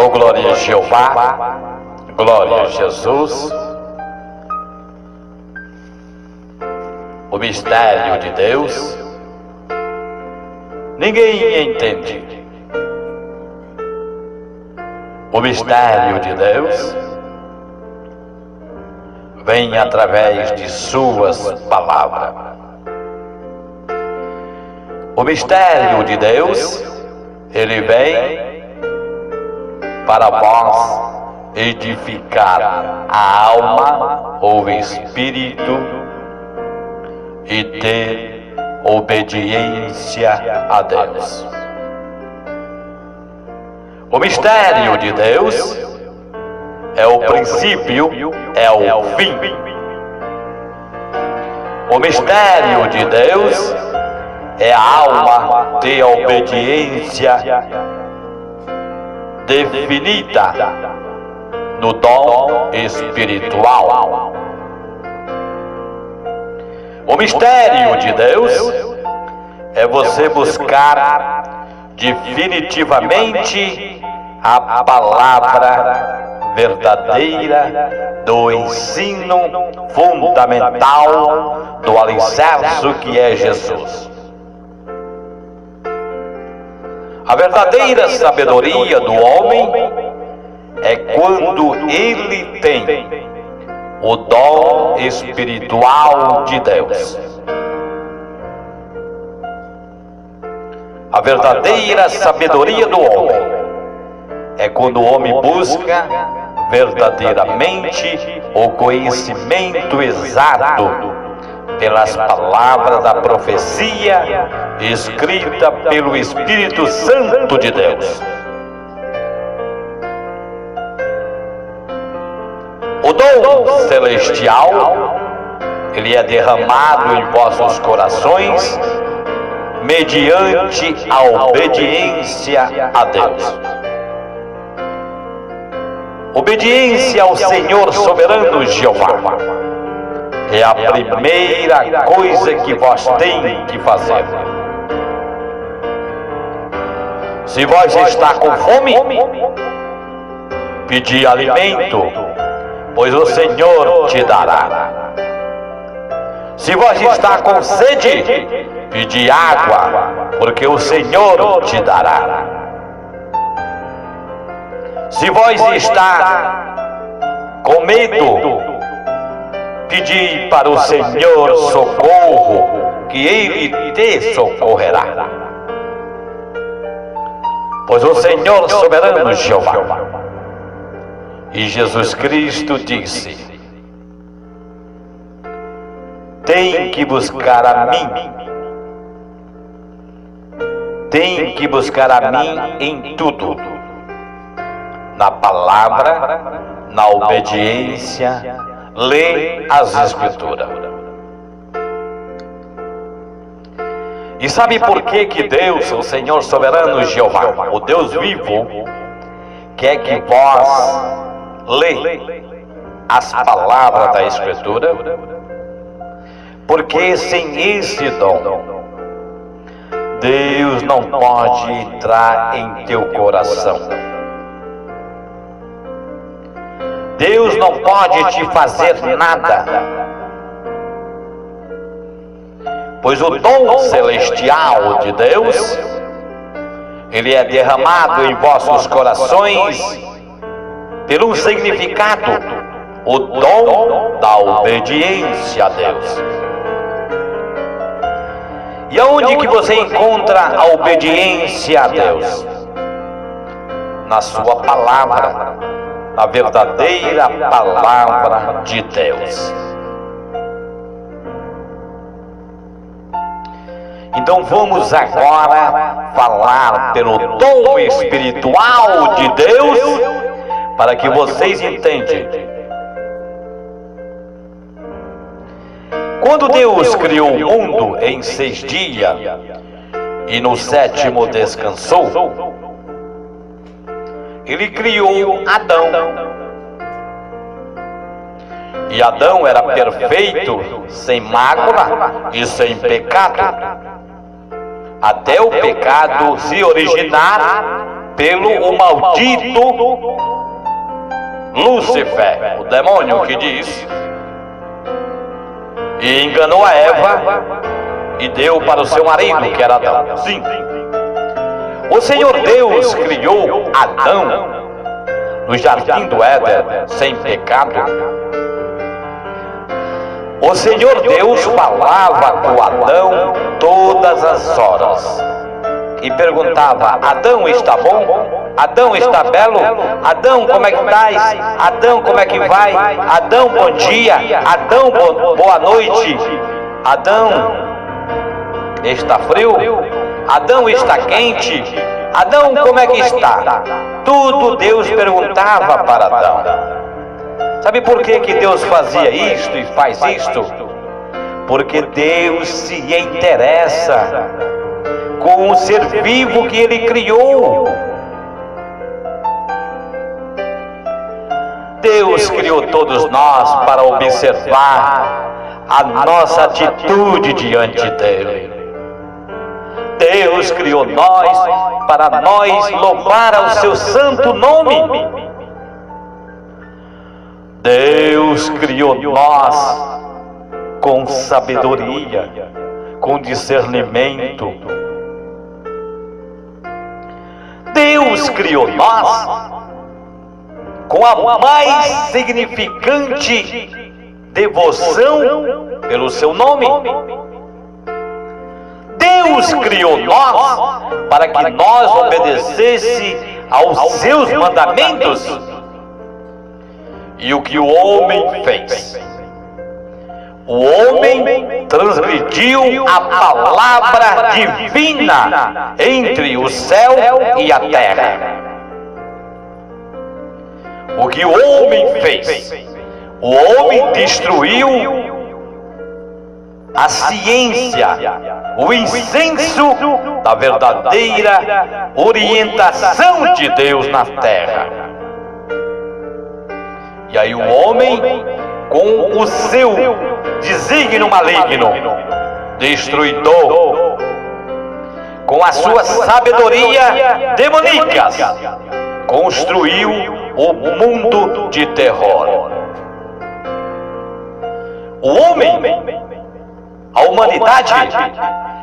Oh, glória a Jeová, glória a Jesus. O mistério de Deus ninguém entende. O mistério de Deus vem através de suas palavras. O mistério de Deus, ele vem para vós edificar a alma ou espírito e ter obediência a Deus. O mistério de Deus é o princípio, é o fim. O mistério de Deus é a alma de obediência definida no dom espiritual. O mistério de Deus é você buscar definitivamente a palavra verdadeira do ensino fundamental do alicerce que é Jesus. A verdadeira sabedoria do homem é quando ele tem o dom espiritual de Deus. A verdadeira sabedoria do homem é quando o homem busca verdadeiramente o conhecimento exato pelas palavras da profecia escrita pelo Espírito Santo de Deus. O dom celestial, ele é derramado em vossos corações mediante a obediência a Deus. Obediência ao Senhor soberano Jeová é a primeira coisa que vós tem que fazer. Se vós está com fome, pedi alimento, pois o Senhor te dará. Se vós está com sede, pedi água, porque o Senhor te dará. Se vós está com medo, pedi para o Senhor socorro, que Ele te socorrerá. Pois o Senhor soberano Jeová e Jesus Cristo disse: tem que buscar a mim, tem que buscar a mim em tudo, na palavra, na obediência, lê as Escrituras. E sabe por que Deus, o Senhor soberano Jeová, o Deus vivo, quer que vós lê as palavras da Escritura? Porque sem esse dom, Deus não pode entrar em teu coração. Deus não pode te fazer nada, pois o dom celestial de Deus, ele é derramado em vossos corações pelo significado, o dom da obediência a Deus. E aonde que você encontra a obediência a Deus? Na sua palavra, na verdadeira palavra de Deus. Então vamos agora falar pelo dom espiritual de Deus, para que vocês entendam. Quando Deus criou o mundo em 6 dias e no 7º descansou, Ele criou Adão. E Adão era perfeito, sem mácula e sem pecado, até o pecado se originar pelo o maldito Lúcifer, o demônio que diz, e enganou a Eva e deu para o seu marido, que era Adão. Sim, o Senhor Deus criou Adão no jardim do Éden sem pecado. O Senhor Deus falava com Adão todas as horas e perguntava: Adão, está bom? Adão, está belo? Adão, como é que estás? Adão, como é que vai? Adão, bom dia. Adão, boa noite. Adão, está frio? Adão, está quente? Adão, como é que está? Tudo Deus perguntava para Adão. Sabe por que Deus fazia isto e faz isto? Porque Deus se interessa com o ser vivo que Ele criou. Deus criou todos nós para observar a nossa atitude diante dEle. Deus criou nós para nós louvar ao seu santo nome. Deus criou nós com sabedoria, com discernimento. Deus criou nós com a mais significante devoção pelo seu nome. Deus criou nós para que nós obedecesse aos seus mandamentos. E o que o homem fez? O homem transgrediu a palavra divina entre o céu e a terra. O que o homem fez? O homem destruiu a ciência, o incenso da verdadeira orientação de Deus na terra. E aí o homem, com o seu desígnio maligno, destruidor, com a sua sabedoria demoníaca, construiu o mundo de terror. O homem, a humanidade,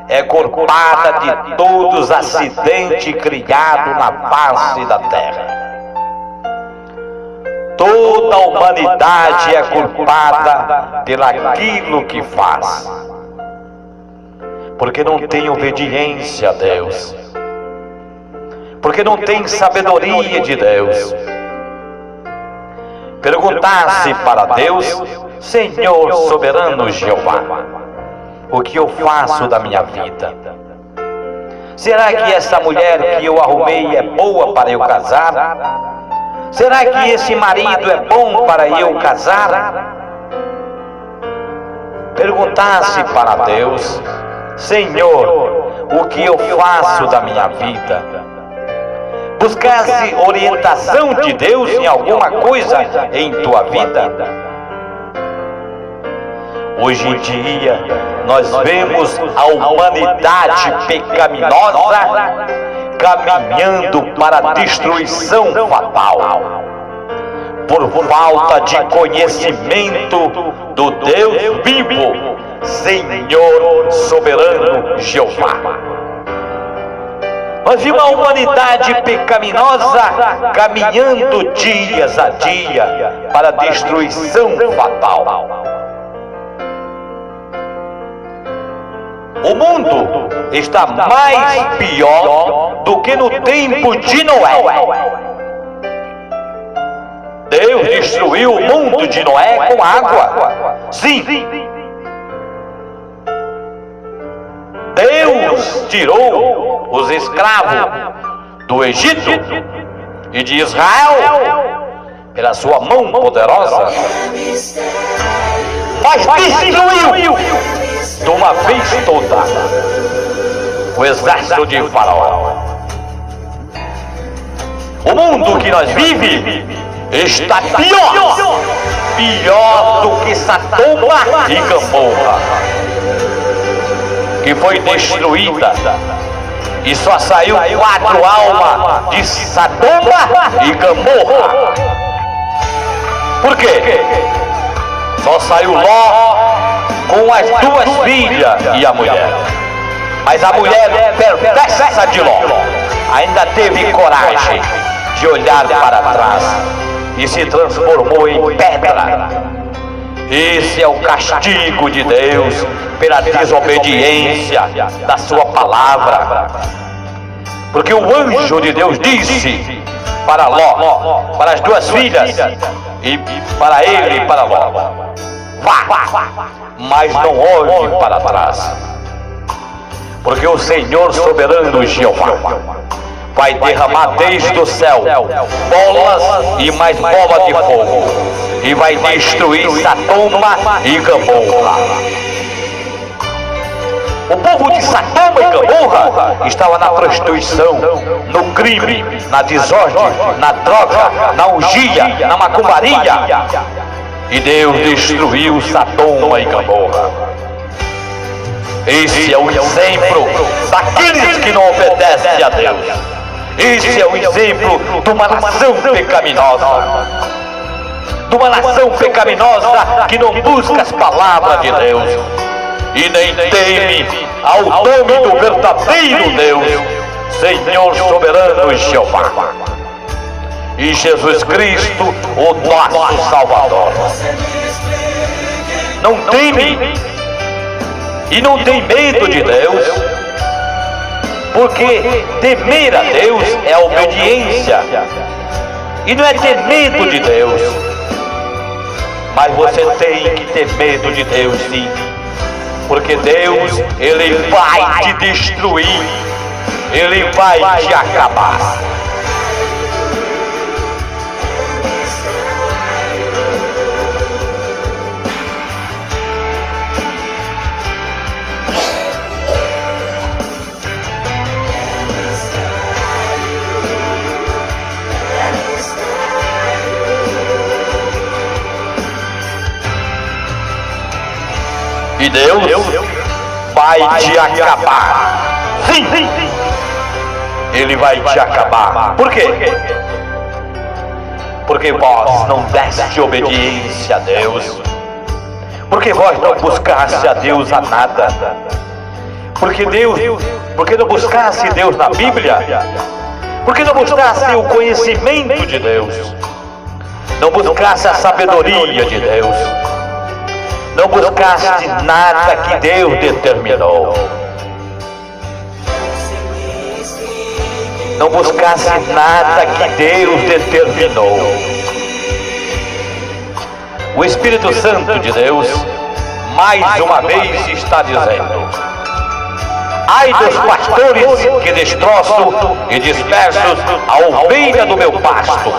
é culpada de todos os acidentes criados na face da terra. Toda a humanidade é culpada pelaquilo que faz, porque não tem obediência a Deus, porque não tem sabedoria de Deus. Perguntasse para Deus: Senhor soberano Jeová, o que eu faço da minha vida? Será que essa mulher que eu arrumei é boa para eu casar? Será que esse marido é bom para eu casar? Perguntasse para Deus: Senhor, o que eu faço da minha vida? Buscasse orientação de Deus em alguma coisa em tua vida? Hoje em dia, nós vemos a humanidade pecaminosa caminhando para a destruição fatal, por falta de conhecimento do Deus vivo, Senhor soberano Jeová. Nós vimos a humanidade pecaminosa caminhando dias a dia para a destruição fatal. O mundo está mais pior do que no tempo de Noé. Deus destruiu o mundo de Noé com água. Sim. Deus tirou os escravos do Egito e de Israel pela sua mão poderosa, mas destruiu de uma vez toda o exército de Faraó. O mundo que nós vivemos está pior do que Sodoma e Gomorra, que foi destruída E só saiu 4 almas de Sodoma e Gomorra. Por quê? Só saiu Ló com as 2 filhas e a mulher. Mas a mulher perversa de Ló ainda teve coragem de olhar para trás e se transformou em pedra. Esse é o castigo de Deus pela desobediência da sua palavra. Porque o anjo de Deus disse para Ló, para as 2 filhas, e para ele e para Ló: vá, mas não olhe para trás. Porque o Senhor soberano Jeová vai derramar desde o céu bolas e mais bolas de fogo, e vai destruir Sodoma e Gomorra. O povo de Sodoma e Gomorra estava na prostituição, no crime, na desordem, na droga, na orgia, na macumbaria. E Deus destruiu Sodoma e Gomorra. Esse é o exemplo daqueles que não obedecem a Deus. Esse é o exemplo de uma nação pecaminosa. De uma nação pecaminosa que não busca as palavras de Deus e nem teme ao nome do verdadeiro Deus, Senhor soberano Jeová. E Jesus Cristo, o nosso Salvador. Não teme e não tem medo de Deus, porque temer a Deus é obediência, e não é ter medo de Deus. Mas você tem que ter medo de Deus, sim, porque Deus, Ele vai te destruir, Ele vai te acabar. E Deus vai te acabar. Sim, Ele vai te acabar. Por quê? Porque vós não deste obediência a Deus. Porque vós não buscaste a Deus a nada. Porque não buscaste Deus na Bíblia. Porque não buscaste o conhecimento de Deus. Não buscaste a sabedoria de Deus. Não buscaste nada que Deus determinou. Não buscaste nada que Deus determinou. O Espírito Santo de Deus, mais uma vez, está dizendo: ai dos pastores que destroçam e dispersam a ovelha do meu pasto,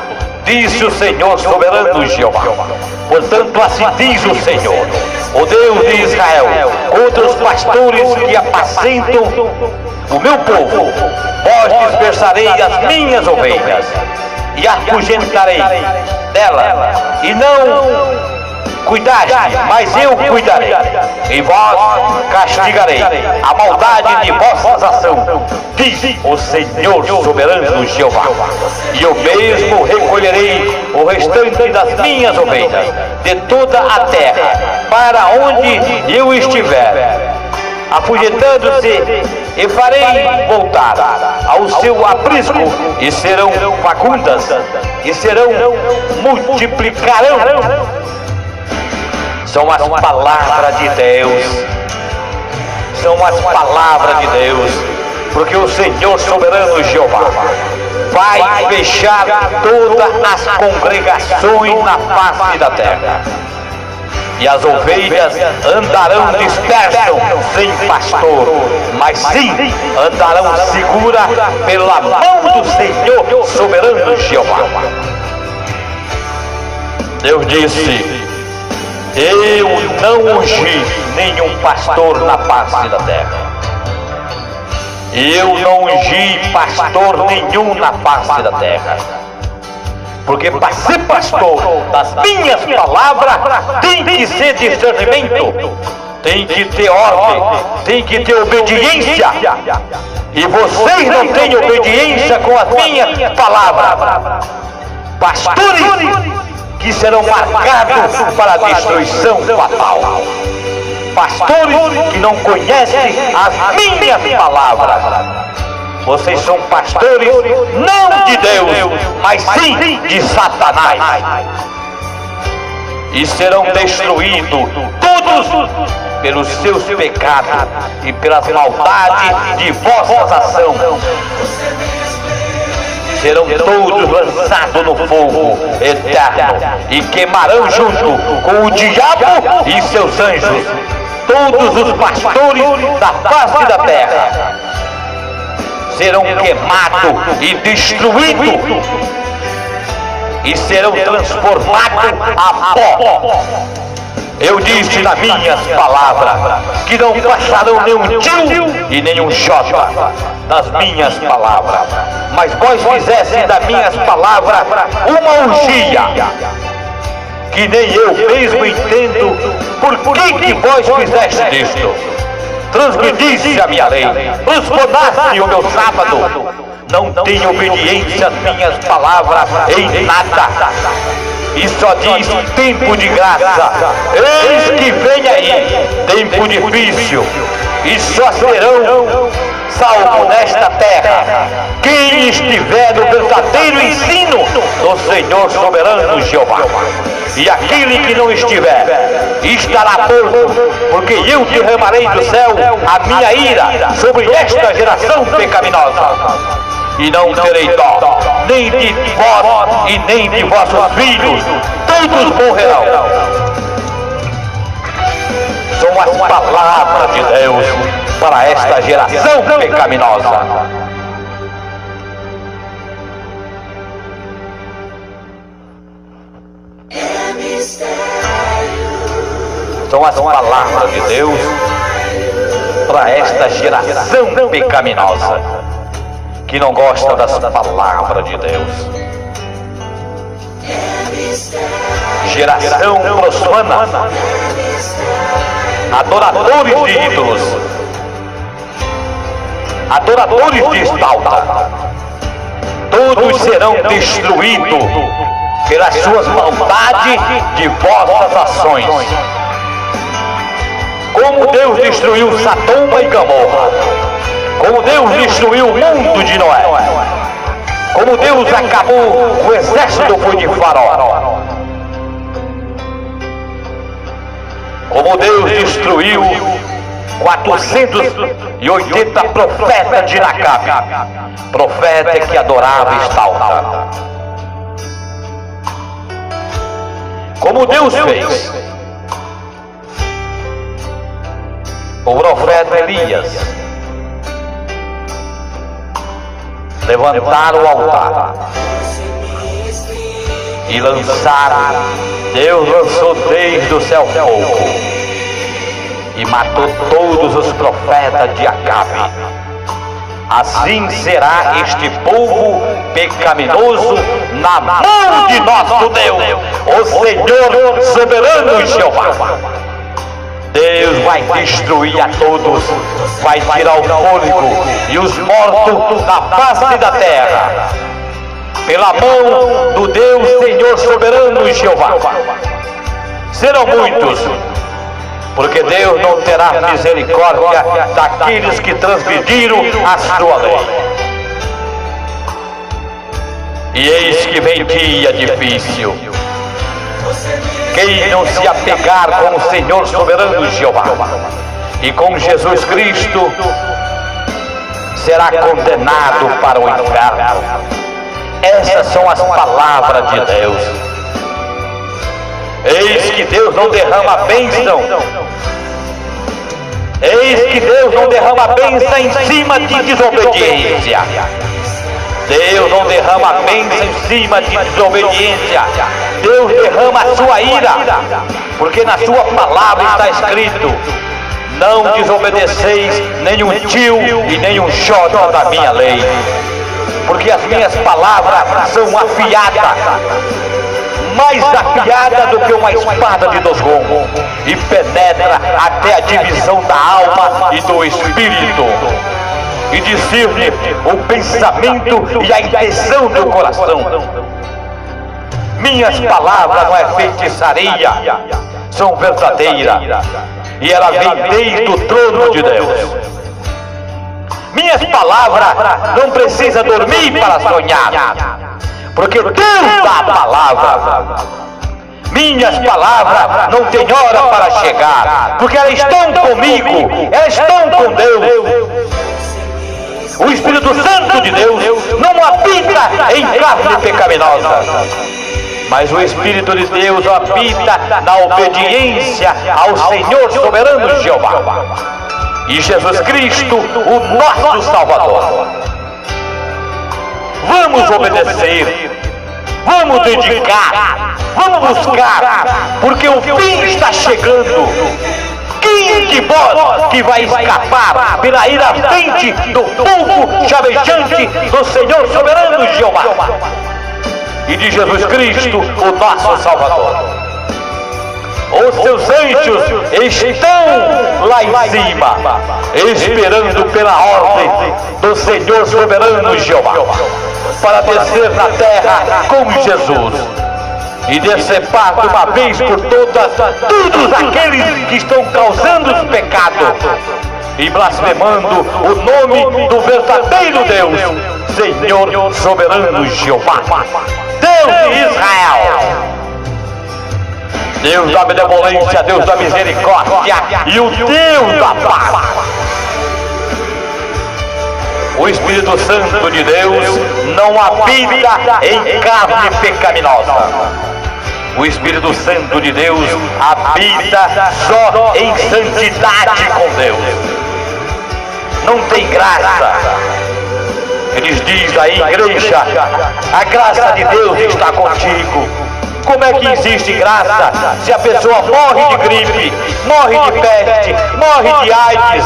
disse o Senhor soberano Jeová. Portanto, assim diz o Senhor, o Deus de Israel, contra os pastores que apacentam o meu povo: vós dispersarei as minhas ovelhas e afugentarei dela, e não cuidaste, mas eu cuidarei, e vós castigarei a maldade de vossas ações, diz o Senhor soberano Jeová. E eu mesmo recolherei o restante das minhas ovelhas de toda a terra, para onde eu estiver, afugentando-se, e farei voltar ao seu aprisco, e serão facundas, e serão, multiplicarão. São as palavras de Deus. São as palavras de Deus. Porque o Senhor soberano Jeová vai fechar todas as congregações na face da terra. E as ovelhas andarão dispersas sem pastor, mas sim andarão seguras pela mão do Senhor soberano Jeová. Deus disse: eu não ungi nenhum pastor na face da terra. Eu não ungi pastor nenhum na face da terra. Porque para ser pastor das minhas palavras tem que ser discernimento, tem que ter ordem, tem que ter obediência. E vocês não têm obediência com as minhas palavras. Pastores que serão marcados para a destruição fatal. Pastores que não conhecem as minhas palavras. Vocês são pastores não de Deus, mas sim de Satanás. E serão destruídos todos pelos seus pecados e pelas maldades de vossas ações. Serão todos lançados no fogo eterno e queimarão junto com o diabo e seus anjos todos os pastores da face da terra. Serão queimados e destruídos e serão transformados a pó. Eu disse nas minhas palavras que não passarão nenhum tio e nenhum jota das minhas palavras, mas vós fizesse das minhas palavras uma orgia, que nem eu mesmo entendo por que vós fizeste isto. Transgredisse a minha lei, transformasse o meu sábado, não tem obediência às minhas palavras em nada. E só diz tempo de graça, eis que vem aí, tempo difícil, e só serão salvos nesta terra quem estiver no verdadeiro ensino do Senhor soberano Jeová. E aquele que não estiver, estará morto, porque eu derramarei do céu a minha ira sobre esta geração pecaminosa. E não terei dó, nem de vós e nem de vossos filhos, todos morrerão. São as palavras de Deus para esta geração pecaminosa. São as palavras de Deus para esta geração pecaminosa que não gosta das palavras de Deus. Geração profana, adoradores de ídolos, adoradores de estalta, todos serão destruídos pelas suas maldades de vossas ações. Como Deus destruiu Sodoma e Gomorra, como Deus destruiu o mundo de Noé, como Deus acabou o exército de Faraó, como Deus destruiu 480 profetas de Nacabe, profeta que adorava estalta. Como Deus fez o profeta Elias levantar o altar e lançar. Deus lançou desde o céu fogo e matou todos os profetas de Acabe. Assim será este povo pecaminoso na mão de nosso Deus, o Senhor soberano Jeová. Deus vai destruir a todos, vai tirar o fôlego e os mortos da face da terra, pela mão do Deus Senhor soberano Jeová. Serão muitos, porque Deus não terá misericórdia daqueles que transgrediram a sua lei. E eis que vem dia difícil. Quem não se apegar com o Senhor soberano Jeová e com Jesus Cristo será condenado para o inferno. Essas são as palavras de Deus. Eis que Deus não derrama bênção. Eis que Deus não derrama bênção em cima de desobediência. Deus não derrama bênção em cima de desobediência. Deus derrama a sua ira, porque na sua palavra está escrito: não desobedeceis nenhum tio e nenhum jota da minha lei, porque as minhas palavras são afiadas, mais afiada do que uma espada de 2 gumes, e penetra até a divisão da alma e do espírito, e discerne o pensamento e a intenção do coração. Minhas palavras não é feitiçaria, são verdadeiras, e ela vem desde o trono de Deus. Minhas palavras não precisa dormir para sonhar, porque Deus dá a palavra. Minhas palavras não tem hora para chegar, porque elas estão comigo, elas estão com Deus. O Espírito Santo de Deus não habita em carne pecaminosa, mas o Espírito de Deus habita na obediência ao Senhor soberano Jeová e Jesus Cristo, o nosso Salvador. Vamos obedecer, vamos dedicar, vamos buscar, porque o fim está chegando. Quem de vós que vai escapar pela ir à frente do fogo chavejante do Senhor soberano Jeová e de Jesus Cristo, o nosso Salvador? Os seus anjos estão lá em cima, esperando pela ordem do Senhor soberano Jeová, para descer na terra com Jesus e decepar de uma vez por todas todos aqueles que estão causando os pecados e blasfemando o nome do verdadeiro Deus, Senhor soberano Jeová, Deus de Israel, Deus da benevolência, Deus da misericórdia e o Deus da paz. O Espírito Santo de Deus não habita em carne pecaminosa. O Espírito Santo de Deus habita só em santidade com Deus. Não tem graça. Eles dizem aí, igreja, a graça de Deus está contigo. Como é que existe graça se a pessoa morre de gripe, morre de peste, morre de AIDS,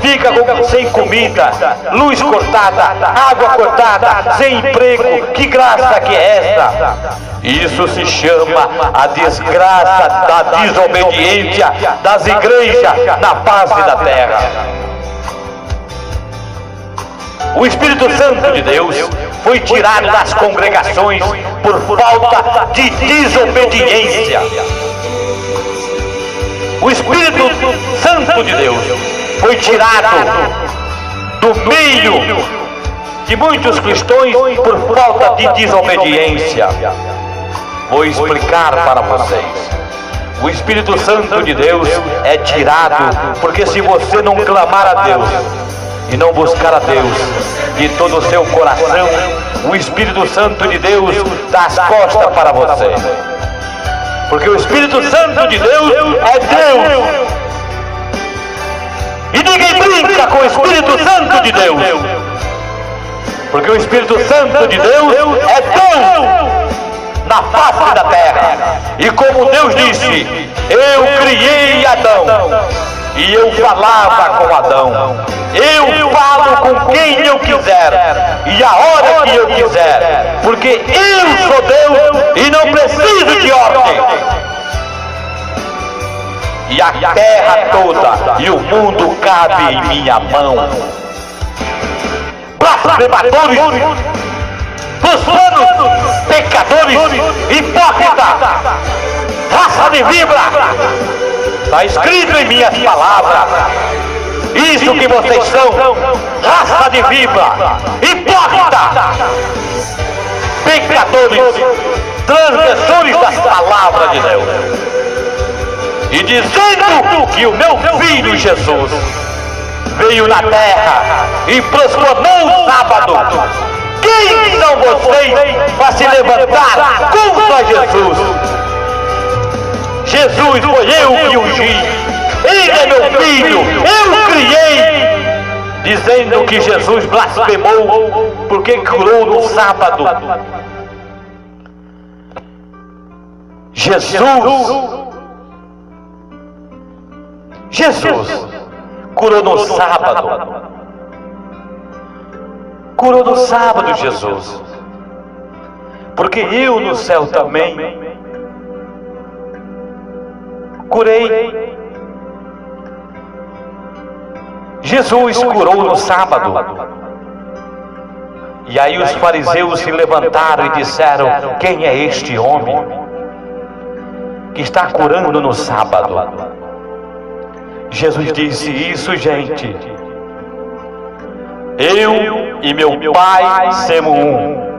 fica sem comida, luz cortada, água cortada, sem emprego? Que graça que é essa? Isso se chama a desgraça da desobediência das igrejas na face da terra. O Espírito Santo de Deus foi tirado das congregações por falta de desobediência. O Espírito Santo de Deus foi tirado do meio de muitos cristãos por falta de desobediência. Vou explicar para vocês. O Espírito Santo de Deus é tirado porque se você não clamar a Deus e não buscar a Deus de todo o seu coração, o Espírito Santo de Deus dá as costas para você. Porque o Espírito Santo de Deus é Deus. E ninguém brinca com o Espírito Santo de Deus. Porque o Espírito Santo de Deus é Deus na face da terra. E como Deus disse, eu criei Adão e eu falava com Adão. Eu falo com quem eu quiser e a hora que eu quiser, porque eu sou Deus e não preciso de ordem. E a terra toda e o mundo cabe em minha mão. Blasfemadores, profanos, pecadores, hipócritas, raça de víbora, está escrito em minhas palavras. Isso que vocês são, raça de víbora, hipócritas, pecadores, transgressores das palavras de Deus. E dizendo que o meu filho Jesus veio na terra e transformou o sábado. Quem são vocês para se levantar contra Jesus? Jesus foi eu que ungi. Ele é meu filho, eu criei. Dizendo que Jesus blasfemou porque curou no sábado. Jesus curou no sábado. Curou no sábado, Jesus. Porque eu no céu também curei. Jesus curou no sábado. E aí os fariseus se levantaram e disseram: quem é este homem que está curando no sábado? Jesus disse: isso, gente, eu e meu Pai somos um.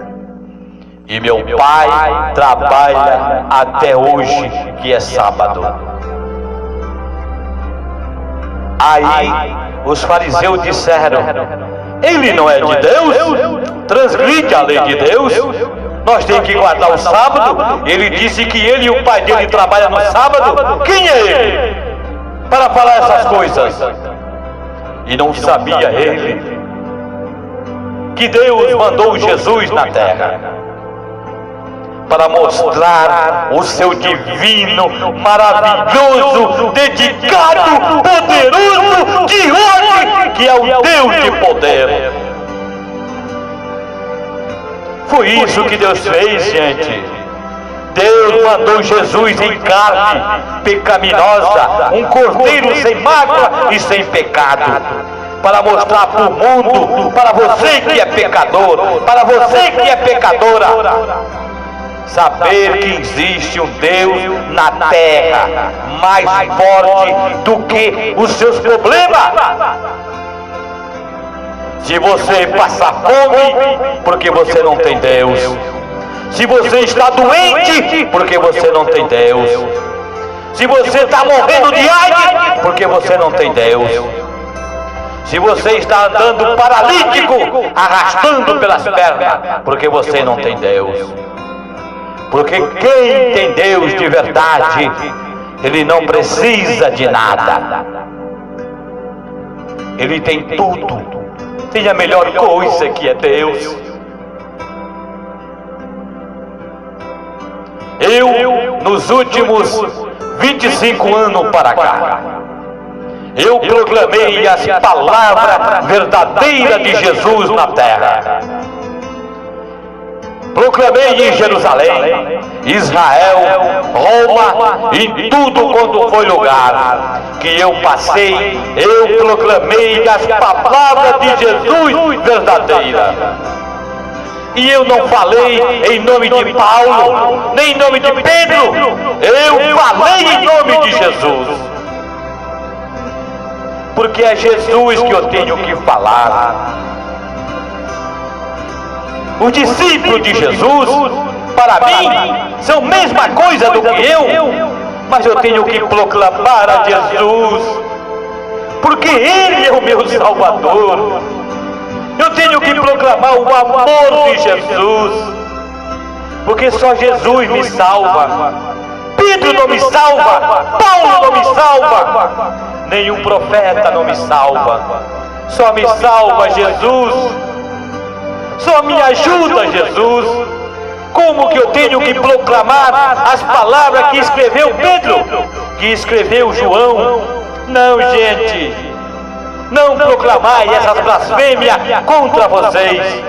E meu Pai trabalha até hoje, que é sábado. Aí os fariseus disseram: ele não é de Deus? Transgride a lei de Deus? Nós temos que guardar o sábado. Ele disse que ele e o pai dele trabalham no sábado. Quem é ele para falar essas coisas? E não sabia ele que Deus mandou Jesus na terra para mostrar o seu divino, maravilhoso, dedicado, poderoso, de ordem, que é o Deus de poder. Foi isso que Deus fez, gente. Deus mandou Jesus em carne pecaminosa, um cordeiro sem mácula e sem pecado, para mostrar para o mundo, para você que é pecador, para você que é pecadora, saber que existe um Deus na terra mais forte do que os seus problemas. Se você passar fome, porque você não tem Deus. Se você está doente, porque você não tem Deus. Se você está morrendo de AIDS, porque você não tem Deus. Se você está andando paralítico, arrastando pelas pernas, porque você não tem Deus. Porque quem tem Deus de verdade, ele não precisa de nada. Ele tem tudo. Tem a melhor coisa, que é Deus. Eu, nos últimos 25 anos para cá, eu proclamei as palavras verdadeiras de Jesus na terra. Proclamei em Jerusalém, Israel, Roma, em tudo quanto foi lugar que eu passei, eu proclamei as palavras de Jesus verdadeira. E eu não falei em nome de Paulo, nem em nome de Pedro, eu falei em nome de Jesus. Porque é Jesus que eu tenho que falar. Os discípulos de Jesus, para mim, são a mesma coisa do que eu, mas eu tenho que proclamar a Jesus, porque Ele é o meu Salvador. Eu tenho que proclamar o amor de Jesus, porque só Jesus me salva. Pedro não me salva, Paulo não me salva, nenhum profeta não me salva, só me salva Jesus. Só me ajuda, Jesus. Como que eu tenho que proclamar as palavras que escreveu Pedro, que escreveu João? Não, gente, não proclamai essas blasfêmias contra vocês.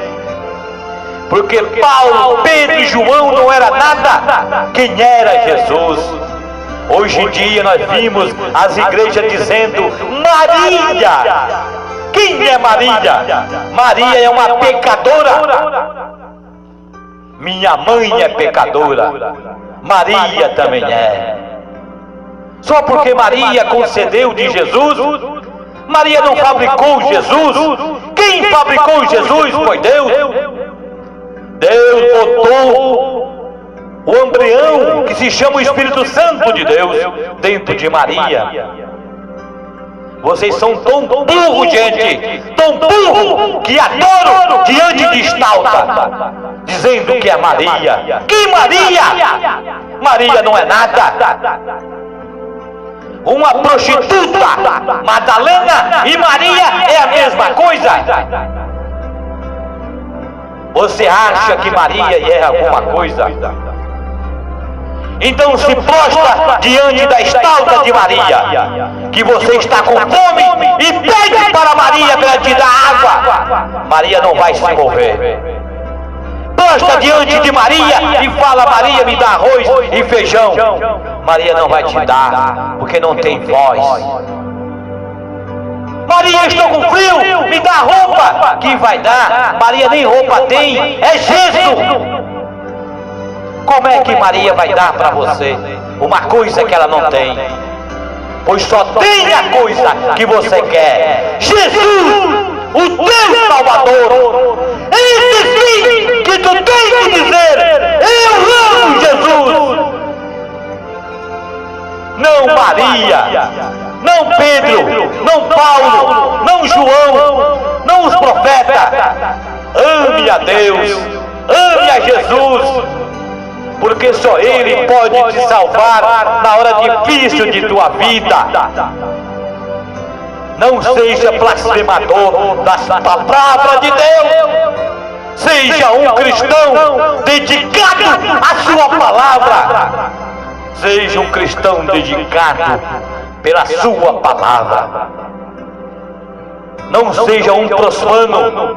Porque Paulo, Pedro e João não era nada. Quem era Jesus? Hoje em dia nós vimos as igrejas dizendo Maria. Quem é Maria? Maria é uma pecadora. Minha mãe é pecadora. Maria também é. Só porque Maria concedeu de Jesus, Maria não fabricou Jesus. Quem fabricou Jesus foi Deus. Deus botou o embrião, que se chama o Espírito Santo de Deus, dentro de Maria. Vocês são tão burros, gente, tão burros, que adoram diante de estátua, dizendo que é Maria. Que Maria? Maria não é nada. Uma prostituta, Madalena, e Maria é a mesma coisa. Você acha que Maria é alguma coisa? Então se prostra diante da estátua de Maria, que você está com fome, e pede para Maria para te dar água. Maria não vai se mover. prosta diante de Maria e fala: Maria, me dá arroz e feijão. Maria não vai te dar, porque não tem voz. Maria, estou com frio, me dá roupa. Que vai dar? Maria nem roupa tem, é gesso. Como é que Maria vai dar para você uma coisa que ela não tem? Pois só tem a coisa que você quer: Jesus, o teu Salvador. Esse sim que tu tens que dizer: eu amo Jesus. Não Maria, não Pedro, não Paulo, não João, não os profetas. Ame a Deus, ame a Jesus, porque só Ele pode te salvar na hora difícil de tua vida. Não seja blasfemador das palavras de Deus. Seja um cristão dedicado à sua palavra. Seja um cristão dedicado pela sua palavra. Não seja um profano.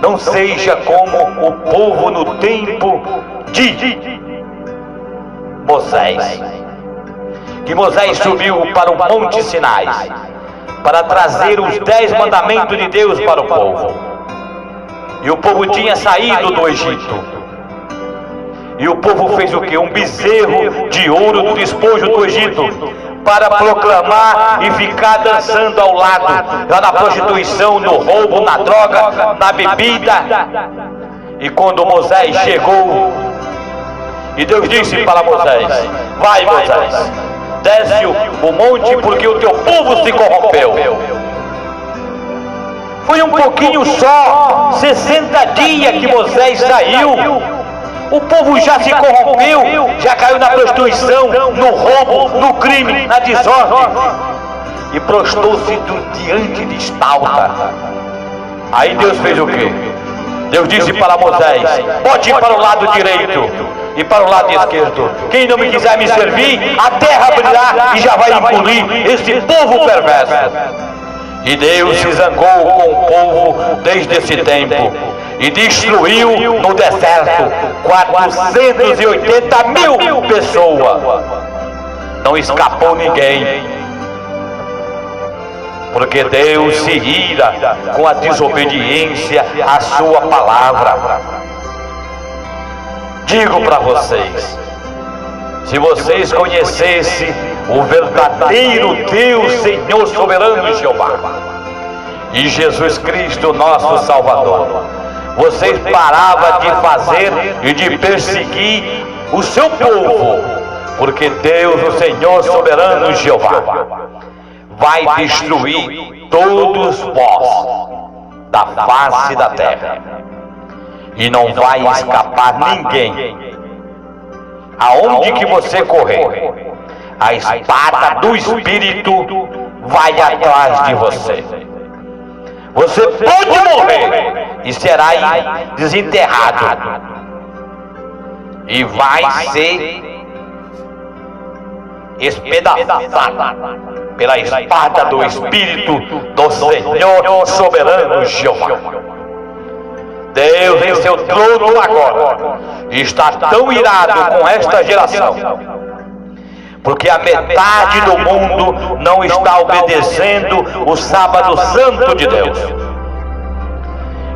Não seja como o povo no tempo de Moisés. Que Moisés subiu para o Monte Sinai para trazer os 10 mandamentos de Deus para o povo. E o povo tinha saído do Egito. E o povo fez o quê? Um bezerro de ouro do despojo do Egito, para proclamar e ficar dançando ao lado, lá na prostituição, no roubo, na droga, na bebida. E quando Moisés chegou, e Deus disse para Moisés: vai, Moisés, desce o monte, porque o teu povo se corrompeu. Foi um pouquinho só, 60 dias que Moisés saiu. O povo já se corrompeu, já caiu na prostituição, no roubo, no crime, na desordem. E prostrou-se diante de estalta. Aí Deus fez o quê? Deus disse para Moisés: pode ir para o lado direito e para o lado esquerdo. Quem não me quiser me servir, a terra abrirá e já vai engolir esse povo perverso. E Deus se zangou com o povo desde esse tempo e destruiu no deserto 480 mil pessoas. Não escapou ninguém, porque Deus se ira com a desobediência à sua palavra. Digo para vocês: se vocês conhecessem o verdadeiro Deus, Senhor soberano Jeová, e Jesus Cristo, nosso Salvador, vocês paravam de fazer e de perseguir o seu povo, porque Deus, o Senhor soberano Jeová, vai destruir todos vós da face da terra, e não vai escapar ninguém. Aonde que você correr, a espada do Espírito vai atrás de você. Você pode morrer e será desenterrado, e vai ser espedaçado pela espada do Espírito do Senhor soberano Jeová. Deus em seu trono agora está tão irado com esta geração, porque a metade do mundo não está obedecendo o sábado santo de Deus,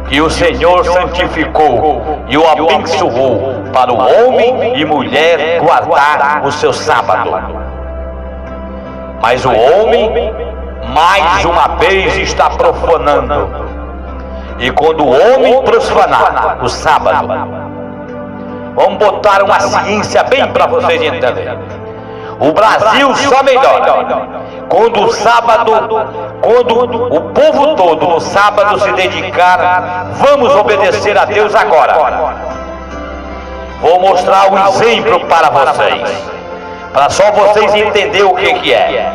que o Senhor santificou e o abençoou para o homem e mulher guardar o seu sábado. Mas o homem mais uma vez está profanando. E quando o homem profanar o sábado, vamos botar uma ciência bem para vocês entenderem. O Brasil só melhora quando o sábado, quando o povo todo no sábado se dedicar, vamos obedecer a Deus agora. Vou mostrar um exemplo para vocês, para só vocês entenderem o que é.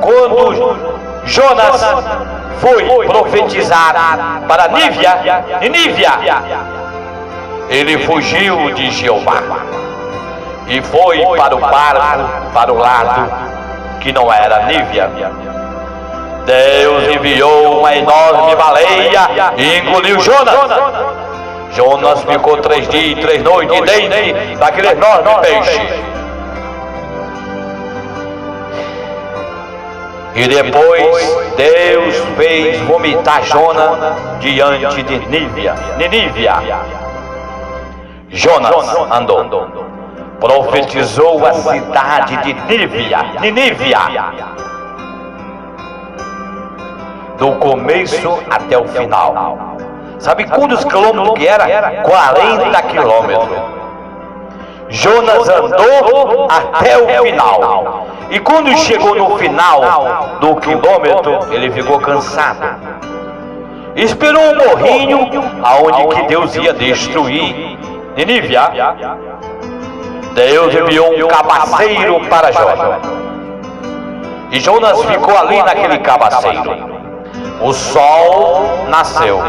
Quando Jonas foi profetizar para Nínive, ele fugiu de Jeová e foi para o barco, para o lado que não era Nínive. Deus enviou uma enorme baleia e engoliu Jonas. Jonas ficou 3 dias e 3 noites dentro daquele enorme peixe. E depois Deus fez vomitar Jonas diante de Nínive. Jonas andou, profetizou a cidade de Nínive, do começo até o final. Sabe quantos quilômetros que era? 40 quilômetros. Jonas andou até o final. E quando chegou no final do quilômetro, ele ficou cansado. Esperou um morrinho aonde que Deus ia destruir Nínive. Deus enviou um cabaceiro para Jonas. E Jonas ficou ali naquele cabaceiro. O sol nasceu.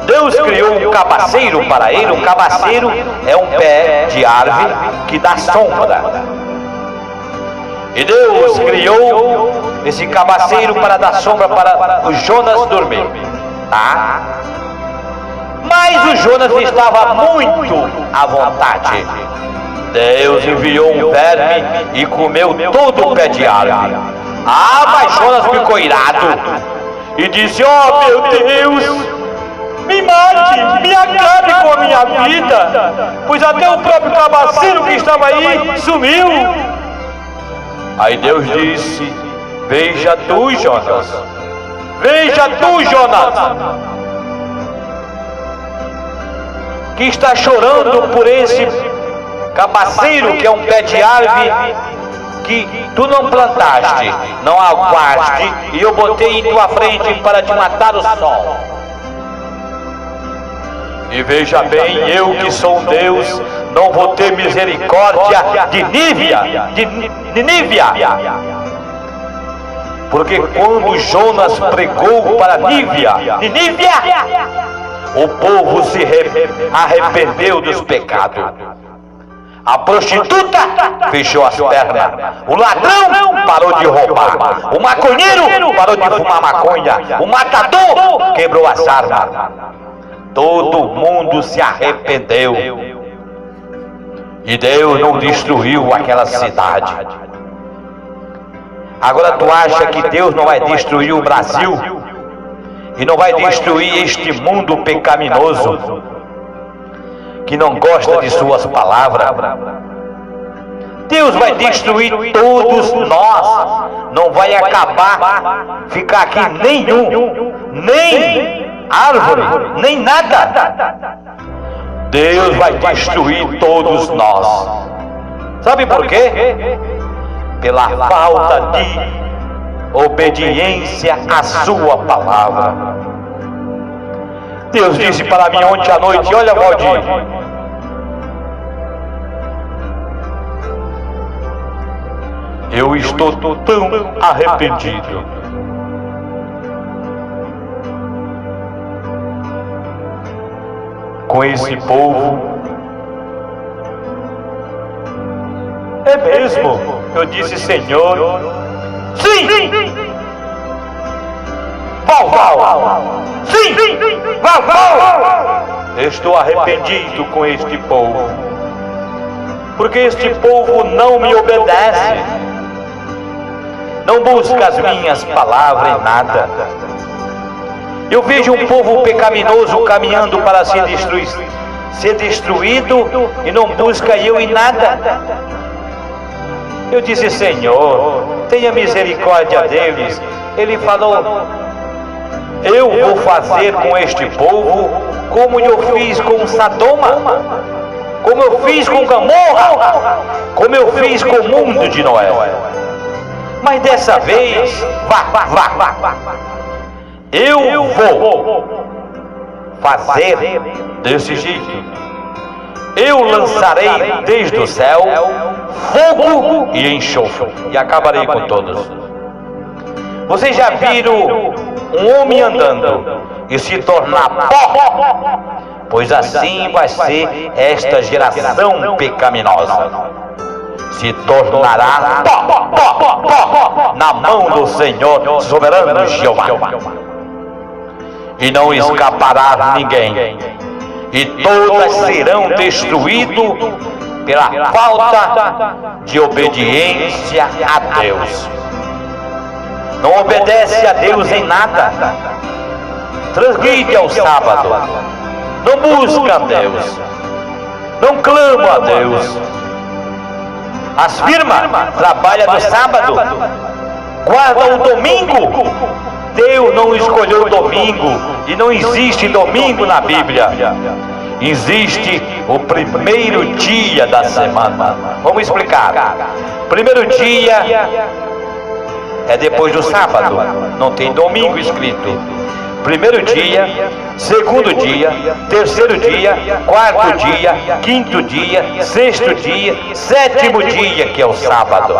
Deus criou um cabaceiro para ele. Um cabaceiro é um pé de árvore que dá sombra. E Deus criou esse cabaceiro para dar sombra para o Jonas dormir. Tá? Mas o Jonas estava muito à vontade. Deus enviou um verme e comeu todo o pé de árvore. Mas Jonas ficou irado e disse: oh meu Deus, me mate, me acabe com a minha vida, pois até o próprio cabaceiro que estava aí sumiu. Aí Deus disse: veja tu, Jonas, que está chorando por esse cabaceiro que é um pé de árvore que tu não plantaste, não aguaste, e eu botei em tua frente para te matar o sol. E veja bem, eu que sou Deus, não vou ter misericórdia de Nínive. Porque quando Jonas pregou para Nínive, o povo se arrependeu dos pecados. A prostituta fechou as pernas. O ladrão parou de roubar. O maconheiro parou de fumar maconha. O matador quebrou as armas. Todo mundo se arrependeu. E Deus não destruiu aquela cidade. Agora tu acha que Deus não vai destruir o Brasil? E não vai destruir este mundo pecaminoso que não gosta de suas palavras? Deus vai destruir todos nós. Não vai acabar, ficar aqui nem árvore, nem nada. Deus vai destruir todos nós. Sabe por quê? Pela falta de obediência à sua palavra. Deus disse para mim ontem à noite: olha, Valdir, eu estou tão arrependido. Com esse povo. É mesmo? Eu disse: Senhor, sim! Val! Sim! Val! Estou arrependido com este povo, porque este povo não me obedece, não busca as minhas palavras em nada. Eu vejo um povo pecaminoso caminhando para ser destruído e não busca eu em nada. Eu disse: Senhor, tenha misericórdia deles. Ele falou: eu vou fazer com este povo como eu fiz com Sodoma, como eu fiz com Gomorra, como eu fiz com o mundo de Noé. Mas dessa vez, vá. Eu vou fazer desse jeito. Eu lançarei desde o céu fogo e enxofre, e acabarei com todos. Vocês já viram um homem andando e se tornar pó? Pois assim vai ser esta geração pecaminosa. Se tornará pó na mão do Senhor soberano Jeová. E não escapará ninguém. e todas serão destruídas pela falta de obediência a Deus. Não obedece a Deus em nada, transgride ao sábado, não busca a Deus, não clama a Deus. As firmas trabalham no sábado, guardam o domingo. Deus não escolheu o domingo e não existe domingo na Bíblia. Existe o primeiro dia da semana. Vamos explicar. Primeiro dia é depois do sábado, não tem domingo escrito. Primeiro dia, segundo dia, terceiro dia, quarto dia, quinto dia, sexto dia, sétimo dia, que é o sábado.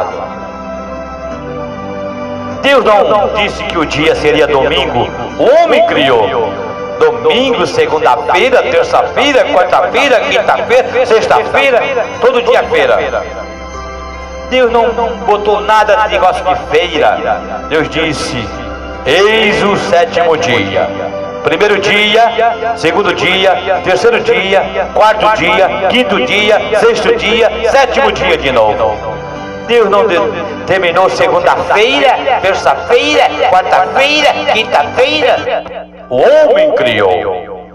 Deus não disse que o dia seria domingo, o homem criou. Domingo, segunda-feira, terça-feira, quarta-feira, quinta-feira, sexta-feira, todo dia feira. Deus não botou nada de negócio de feira. Deus disse: eis o sétimo dia. Primeiro dia, segundo dia, terceiro dia, quarto dia, quinto dia, sexto dia, sétimo dia de novo. Deus não terminou segunda-feira, terça-feira, quarta-feira, quinta-feira. O homem criou.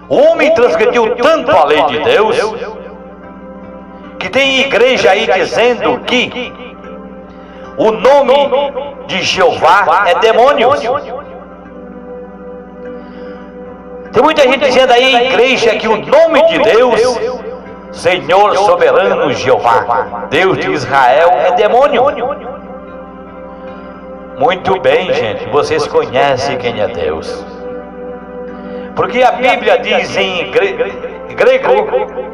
O homem transgrediu tanto a lei de Deus que tem igreja aí dizendo que o nome de Jeová é demônios. Tem muita gente dizendo aí em igreja que o nome de Deus, Senhor soberano Jeová, Deus de Israel, é demônio. Muito bem, gente, vocês conhecem quem é Deus. Porque a Bíblia diz em grego,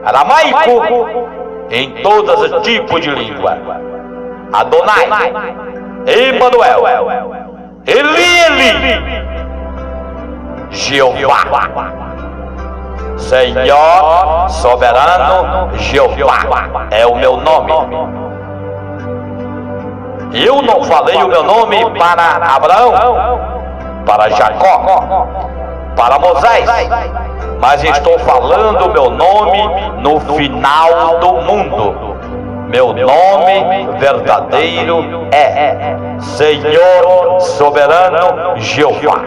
aramaico, em todos os tipos de língua: Adonai, Emmanuel, Eli, Jeová, Senhor soberano Jeová é o meu nome. Eu não falei o meu nome para Abraão, para Jacó, para Moisés, mas estou falando o meu nome no final do mundo. Meu nome verdadeiro é Senhor soberano Jeová,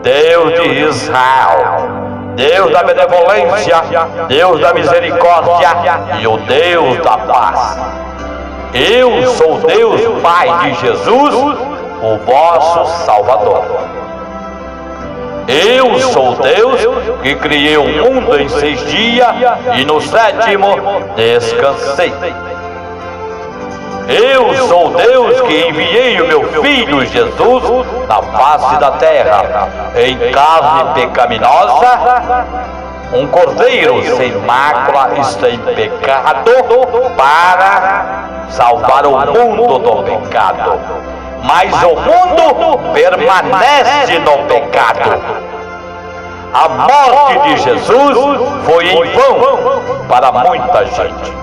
Deus de Israel, Deus da benevolência, Deus da misericórdia e o Deus da paz. Eu sou Deus, Pai de Jesus, o vosso Salvador. Eu sou Deus que criei o mundo em 6 dias e no 7º descansei. Eu sou Deus que enviei o meu Filho Jesus na face da terra, em carne pecaminosa, um cordeiro sem mácula e sem pecado, para salvar o mundo do pecado. Mas o mundo permanece no pecado. A morte de Jesus foi em vão para muita gente.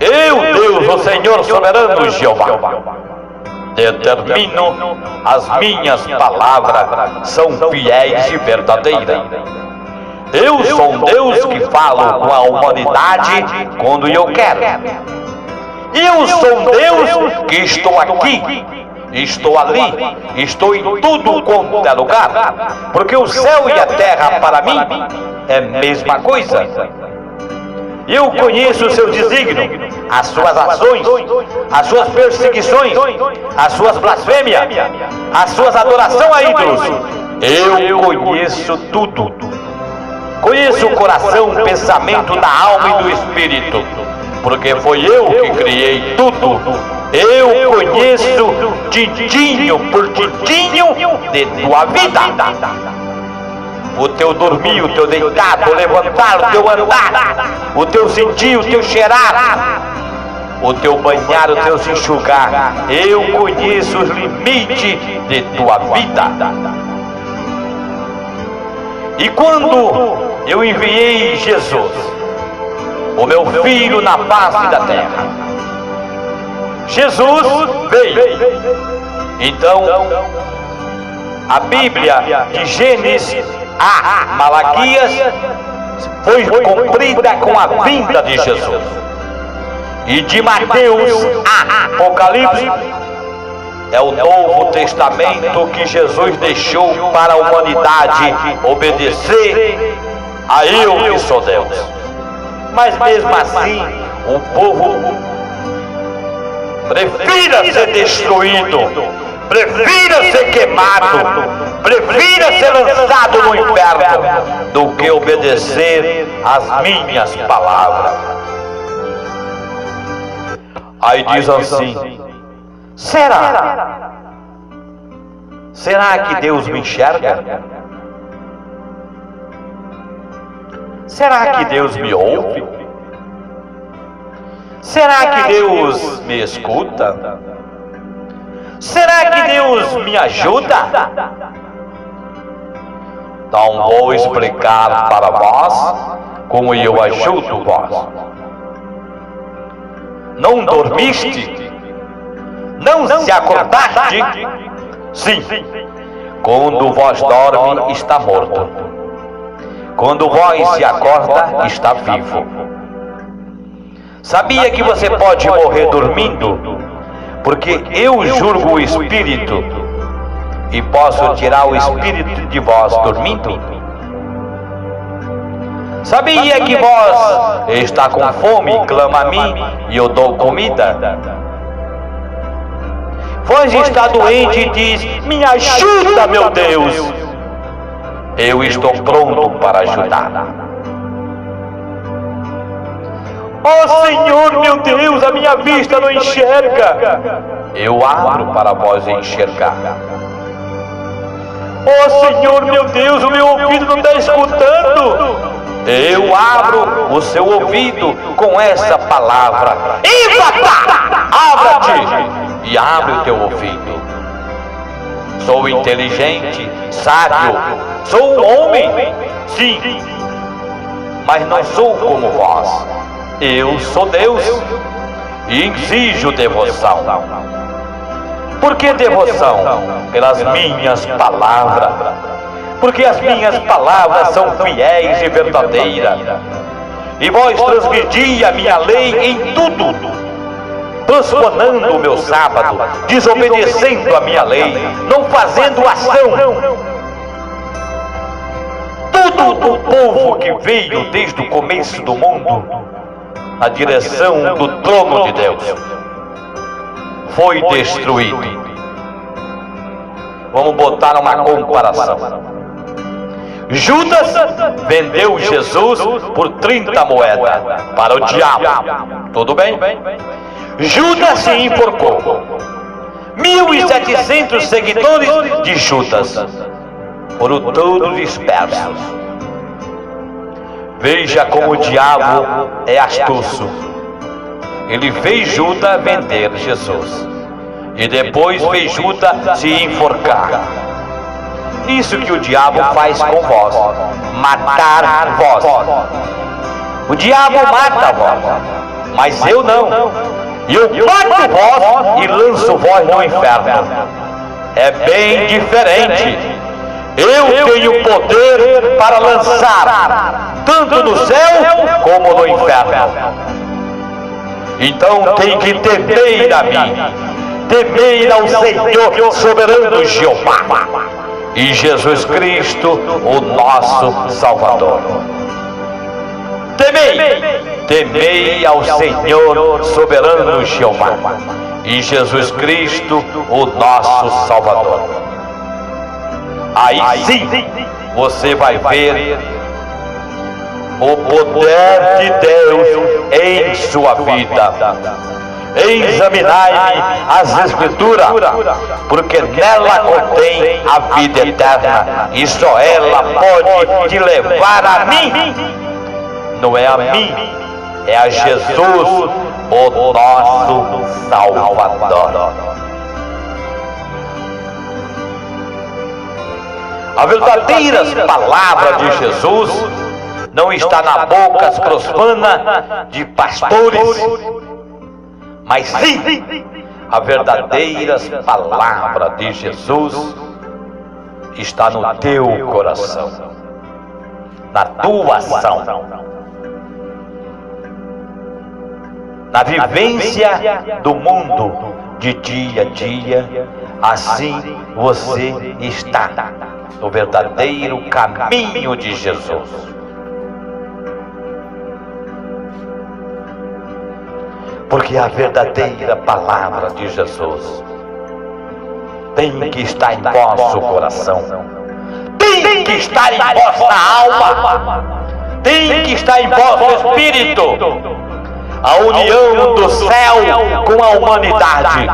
Eu, Deus, o Senhor soberano Jeová, determino as minhas palavras são fiéis e verdadeiras. Eu sou um Deus que falo com a humanidade quando eu quero. Eu sou um Deus que estou aqui, estou ali, estou em tudo quanto é lugar, porque o céu e a terra para mim é a mesma coisa. Eu conheço o seu desígnio, as suas ações, as suas perseguições, as suas blasfêmias, as suas adorações a ídolos. Eu conheço tudo. Conheço o coração, o pensamento da alma e do espírito, porque foi eu que criei tudo. Eu conheço tintinho por tintinho de tua vida. O teu dormir, o teu deitar, o levantar, o teu andar, o teu sentir, o teu cheirar, o teu banhar, o teu se enxugar. Eu conheço os limites de tua vida. E quando eu enviei Jesus, o meu Filho na face da terra, Jesus veio. Então, a Bíblia de Gênesis Malaquias foi cumprida com a vinda de Jesus. E de Mateus a Apocalipse é o Novo Testamento que Jesus deixou para a humanidade obedecer a eu que sou Deus. Mas mesmo assim, o povo prefira ser destruído, prefira ser queimado, prefira ser lançado no inferno, do que obedecer às minhas palavras. Aí diz assim: será que Deus me enxerga? Será que Deus me ouve? Será que Deus me escuta? Será que Deus me ajuda? Então vou explicar para vós como eu ajudo vós. Não dormiste? Não se acordaste? Sim, quando vós dorme, está morto. Quando vós se acorda, está vivo. Sabia que você pode morrer dormindo? Porque eu julgo o espírito e posso tirar o espírito de vós dormindo? Sabia que vós está com fome e clama a mim e eu dou comida? Vós está doente e diz: me ajuda, meu Deus. Eu estou pronto para ajudar. Oh Senhor, meu Deus, a minha vista não enxerga. Eu abro para vós enxergar. Oh Senhor, meu Deus, o meu ouvido não está escutando. Eu abro o seu ouvido com essa palavra. Ifata, abra-te e abre o teu ouvido. Sou inteligente, sábio, sou um homem, sim, mas não sou como vós. Eu sou Deus e exijo devoção. Por que devoção? Pelas minhas palavras. Porque as minhas palavras são fiéis e verdadeiras. E vós transgredi a minha lei em tudo, transformando o meu sábado, desobedecendo a minha lei, não fazendo ação. Todo o povo que veio desde o começo do mundo na direção do trono de Deus foi destruído. Vamos botar uma comparação. Judas vendeu Jesus por 30 moedas para o diabo. Tudo bem? Judas se enforcou. 1.700 seguidores de Judas foram todos dispersos. Veja como o diabo é astuto. Ele fez Judas vender Jesus e depois fez Judas se enforcar. Isso que o diabo faz com vós, matar vós. O diabo mata vós, mas eu não. Eu mato vós e lanço vós no inferno. É bem diferente. Eu tenho poder para lançar tanto no céu como no inferno. Então tem que temer a mim, temer ao Senhor soberano Jeová e Jesus Cristo, o nosso Salvador. Temei ao Senhor soberano Jeová e Jesus Cristo, o nosso Salvador. Aí sim você vai ver o poder de Deus em sua vida. Examinai-me as Escrituras, porque nela contém a vida eterna, e só ela pode te levar a mim. Não é a mim, é a Jesus, o nosso Salvador. A verdadeira palavra de Jesus não está na boca profana de pastores, mas sim, a verdadeira palavra de Jesus está no teu coração. na tua ação, na vivência do mundo de dia a dia. Assim você está no verdadeiro caminho de Jesus. Porque a verdadeira palavra de Jesus tem que estar em vosso coração, tem que estar em vossa alma, tem que estar em vosso espírito. A união do céu com a humanidade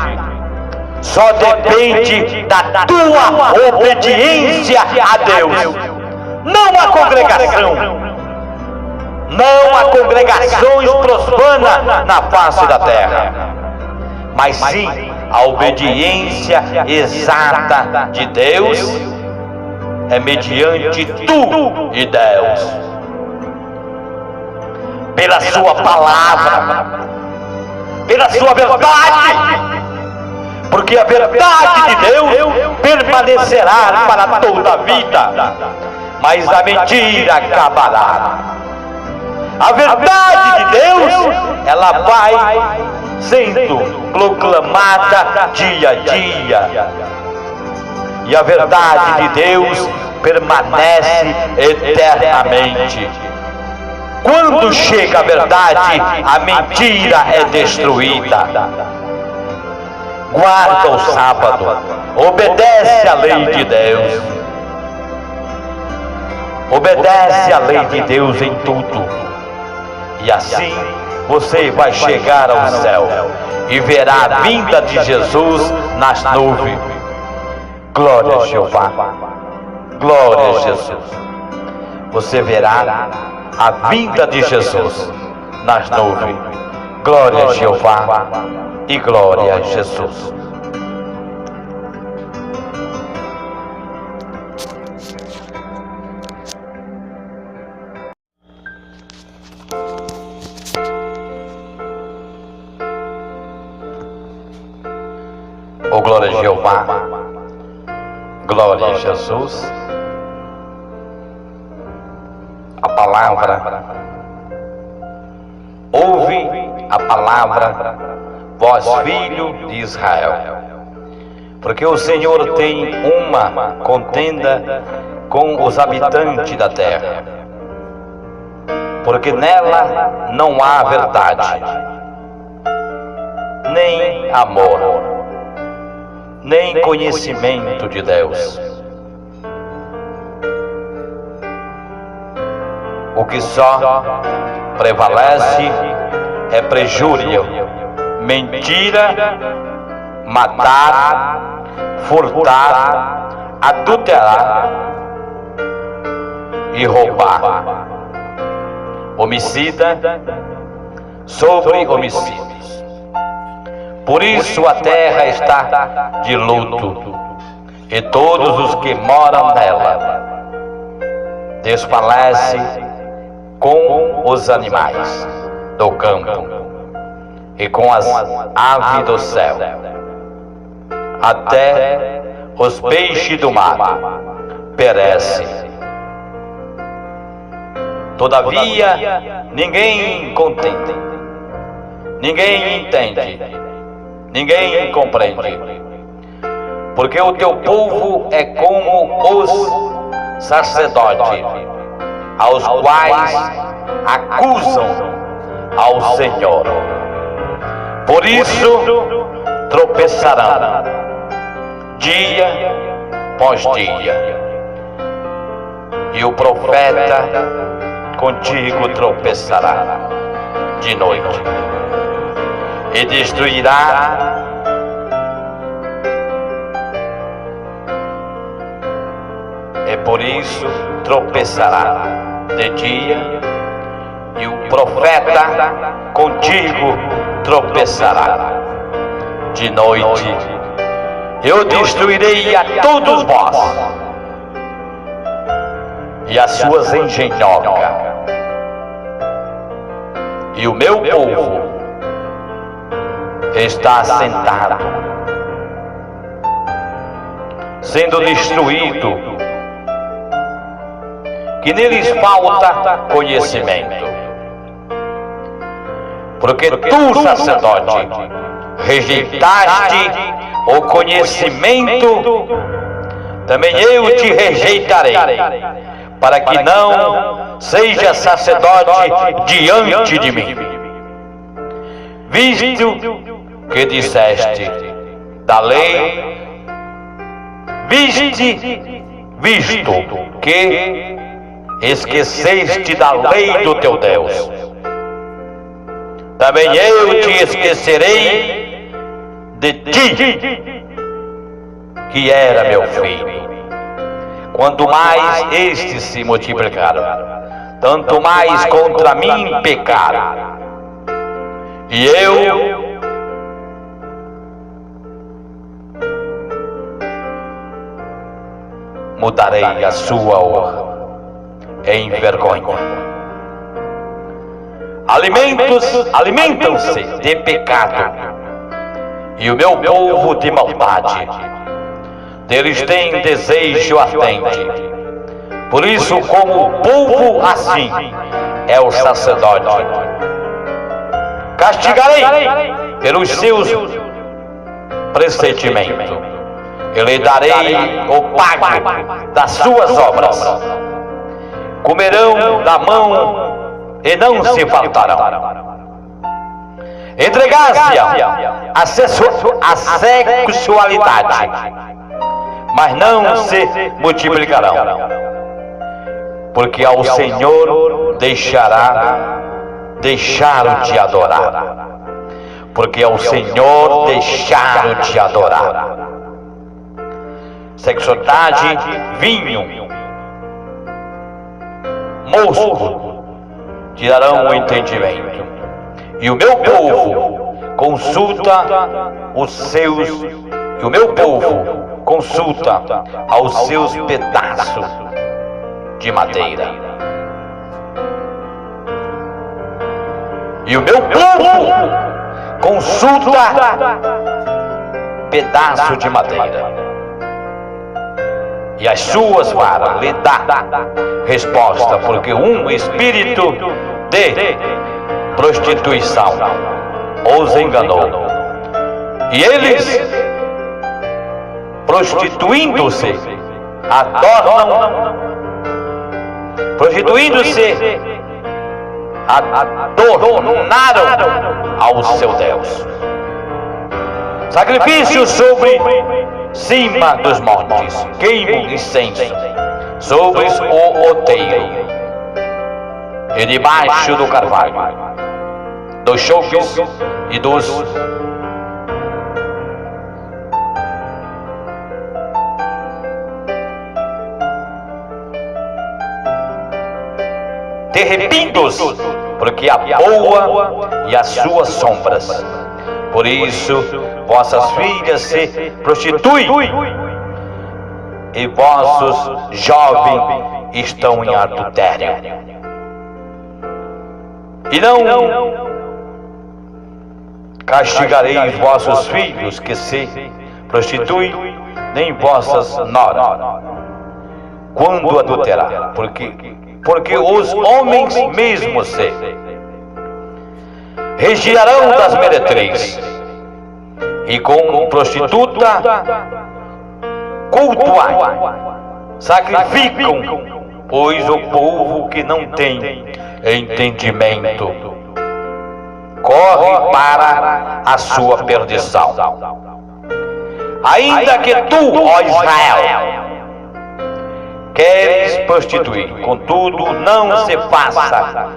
só depende da tua obediência a Deus, não a congregação, não há congregações profanas na face da terra, mas sim a obediência exata de Deus é mediante tu e Deus, pela sua palavra, pela sua verdade, porque a verdade de Deus permanecerá para toda a vida, mas a mentira acabará. A verdade de Deus, ela vai sendo proclamada dia a dia, e a verdade de Deus permanece eternamente. Quando chega a verdade, a mentira é destruída. Guarda o sábado, obedece à lei de Deus, obedece à lei de Deus em tudo, e assim você vai chegar ao céu e verá a vinda de Jesus nas nuvens. Glória a Jeová, glória a Jesus. Você verá a vinda de Jesus nas nuvens. Glória a Jeová e glória a Jesus. Oh, glória a Jeová, glória a Jesus. A palavra, ouve a palavra, vós filho de Israel, porque o Senhor tem uma contenda com os habitantes da terra, porque nela não há verdade, nem amor, nem conhecimento de Deus. O que só prevalece é prejúrio, mentira, matar, furtar, adulterar e roubar. Homicida sobre homicídios. Por isso a terra está de luto, e todos os que moram nela desfalecem com os animais do campo e com as aves do céu, até os peixes do mar perecem. Todavia ninguém contende, ninguém entende, ninguém compreende, porque o teu povo é como os sacerdotes, aos quais acusam ao Senhor. Por isso tropeçarão dia após dia, e o profeta contigo tropeçará de noite, e destruirá e por isso tropeçará de dia, e o profeta contigo tropeçará de noite. Eu destruirei a todos vós e as suas engenhocas, e o meu povo está assentado, sendo destruído, que neles falta conhecimento. Porque tu, sacerdote, rejeitaste o conhecimento, também eu te rejeitarei, para que não seja sacerdote diante de mim. Visto que disseste da lei, visto que esqueceste da lei do teu Deus, também eu te esquecerei de ti, que era meu filho. Quanto mais estes se multiplicaram, tanto mais contra mim pecaram. E eu mudarei a sua honra em vergonha. Alimentam-se de pecado, e o meu povo de maldade. Deles tem desejo ardente. Por isso, como povo assim é o sacerdote. Castigarei pelos seus procedimentos, e lhe darei o pago das suas obras. Comerão da mão e não se faltarão. Entregar-se à sexualidade, mas não se multiplicarão, porque ao Senhor deixaram de adorar, porque ao Senhor deixaram de adorar. Sexualidade, vinho, mosto, tirarão o entendimento. E o meu povo consulta os seus, e o meu povo consulta aos seus pedaços de madeira. E o meu povo consulta pedaço de madeira. E as suas varas lhe dá resposta, porque um espírito de prostituição os enganou. E eles, prostituindo-se, adornaram ao seu Deus. Sacrifício sobre cima dos montes, queimam incenso sobre o outeiro, e debaixo do carvalho, dos chofres e dos terrepindos, porque a boa e as suas sombras. Por isso vossas filhas se prostituem, e vossos jovens estão em adultério. E não castigareis vossos filhos que se prostituem, nem vossas noras, quando adulterar, porque os homens mesmos se regirão das meretrizes, e com prostituta cultuai, sacrificam, pois o povo que não tem entendimento corre para a sua perdição. Ainda que tu, ó Israel, queres prostituir, contudo não se faça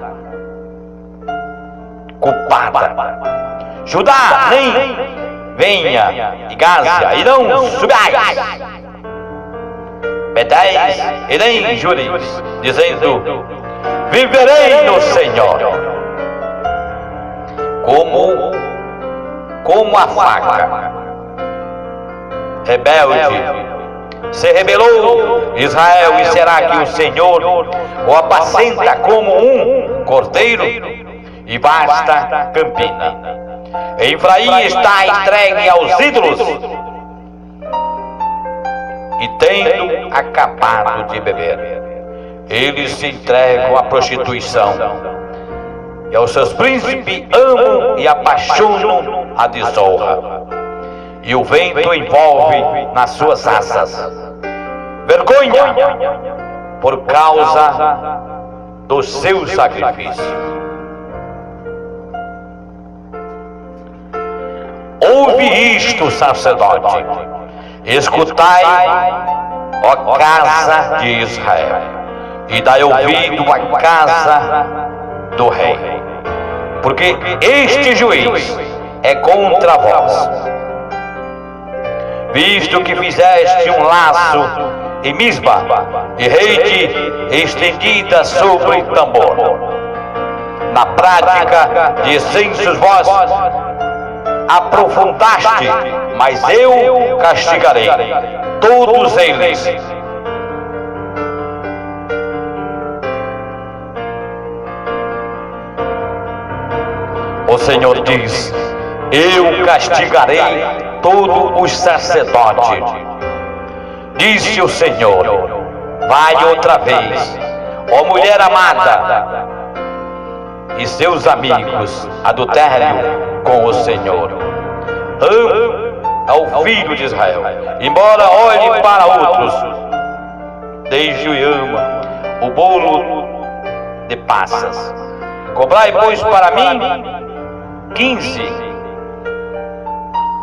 culpada. Judá, nem venha, e Gásia, e não subais. Betéis, e nem jureis, dizendo: viverei no Senhor. Como a faca rebelde se rebelou Israel, e será que o Senhor o apacenta como um cordeiro e vasta campina? Efraim está entregue aos ídolos, e tendo acabado de beber, eles se entregam à prostituição, e aos seus príncipes amam e apaixonam a desonra, e o vento envolve nas suas asas. Vergonha por causa do seu sacrifício. Ouve isto, sacerdote, escutai, ó casa de Israel, e dai ouvido à casa do rei, porque este juiz é contra vós, visto que fizeste um laço em Mispa e rede estendida sobre tambor. Na prática de incensos vós aprofundaste, mas eu castigarei todos eles. O Senhor diz: eu castigarei todos os sacerdotes. Disse o Senhor: vai outra vez, ó mulher amada, e seus amigos, adultério com o Senhor. Ao filho de Israel, embora olhe para outros, deixe e ama o bolo de passas. Cobrai, pois, para mim 15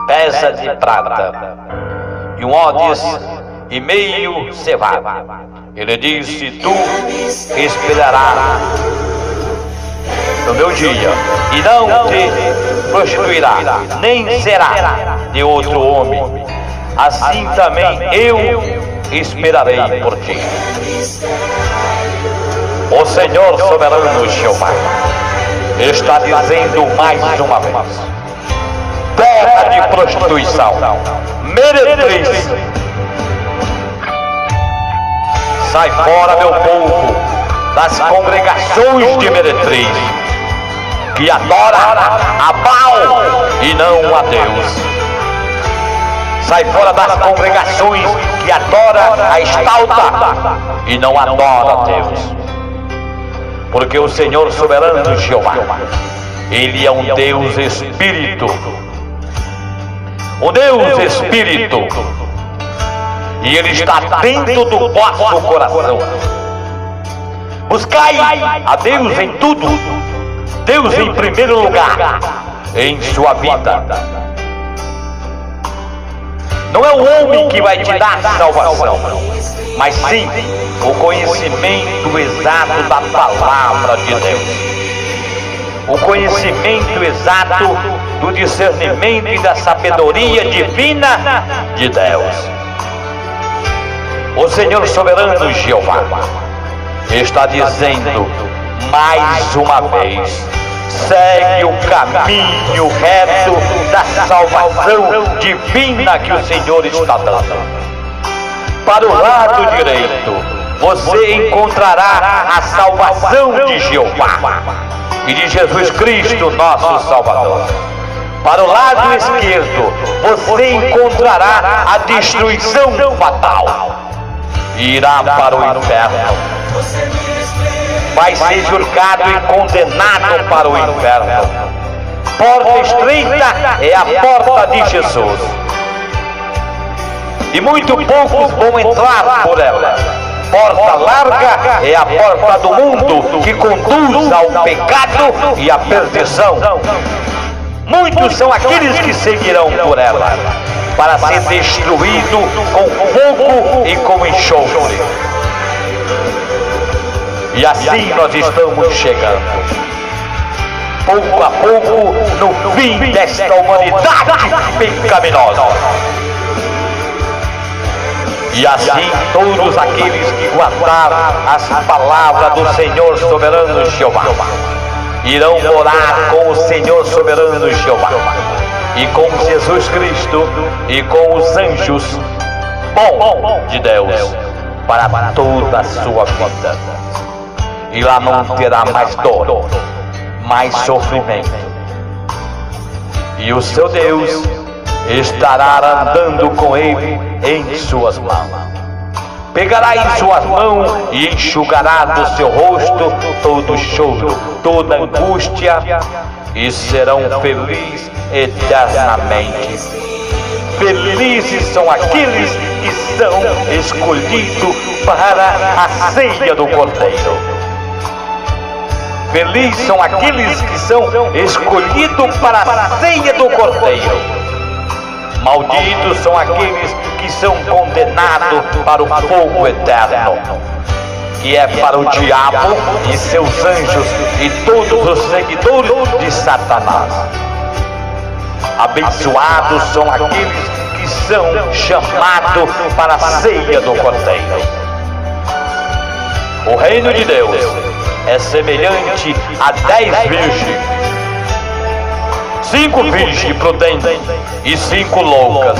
peças de prata e um odres e meio cevado. Ele disse: tu esperarás no meu dia, e não te prostituirá, nem será de outro homem. Assim também eu esperarei por ti. O Senhor soberano Jeová está dizendo mais uma vez: terra de prostituição, meretriz, sai fora, meu povo, das congregações de meretriz, que adora a Baal e não a Deus. Sai fora das congregações que adora a estalta e não adora a Deus. Porque o Senhor soberano Jeová, Ele é um Deus Espírito. O Deus Espírito. E Ele está dentro do vosso coração. Buscai a Deus em tudo. Deus em primeiro lugar em sua vida. Não é o homem que vai te dar salvação, mas sim o conhecimento exato da palavra de Deus. O conhecimento exato do discernimento e da sabedoria divina de Deus. O Senhor soberano Jeová está dizendo mais uma vez: segue o caminho reto da salvação divina que o Senhor está dando. Para o lado direito, você encontrará a salvação de Jeová e de Jesus Cristo, nosso Salvador. Para o lado esquerdo, você encontrará a destruição fatal e irá para o inferno. Vai ser julgado e condenado para o inferno. Porta estreita é a porta de Jesus, e muito poucos vão entrar por ela. Porta larga é a porta do mundo, que conduz ao pecado e à perdição. Muitos são aqueles que seguirão por ela, para ser destruído com fogo e com enxofre. E assim nós estamos chegando, pouco a pouco, no fim desta humanidade pecaminosa. E assim todos aqueles que guardaram as palavras do Senhor soberano Jeová irão morar com o Senhor soberano Jeová, e com Jesus Cristo, e com os anjos bom de Deus, para toda a sua vida. E lá não terá mais dor, mais sofrimento. E o seu Deus estará andando com ele em suas mãos. Pegará em suas mãos e enxugará do seu rosto todo choro, toda angústia, e serão felizes eternamente. Felizes são aqueles que são escolhidos para a ceia do Cordeiro. Felizes são aqueles que são escolhidos para a ceia do Cordeiro. Malditos são aqueles que são condenados para o fogo eterno, que é para o diabo e seus anjos e todos os seguidores de Satanás. Abençoados são aqueles que são chamados para a ceia do Cordeiro. O reino de Deus é semelhante a 10 virgens, 5 virgens prudentes e 5 loucas.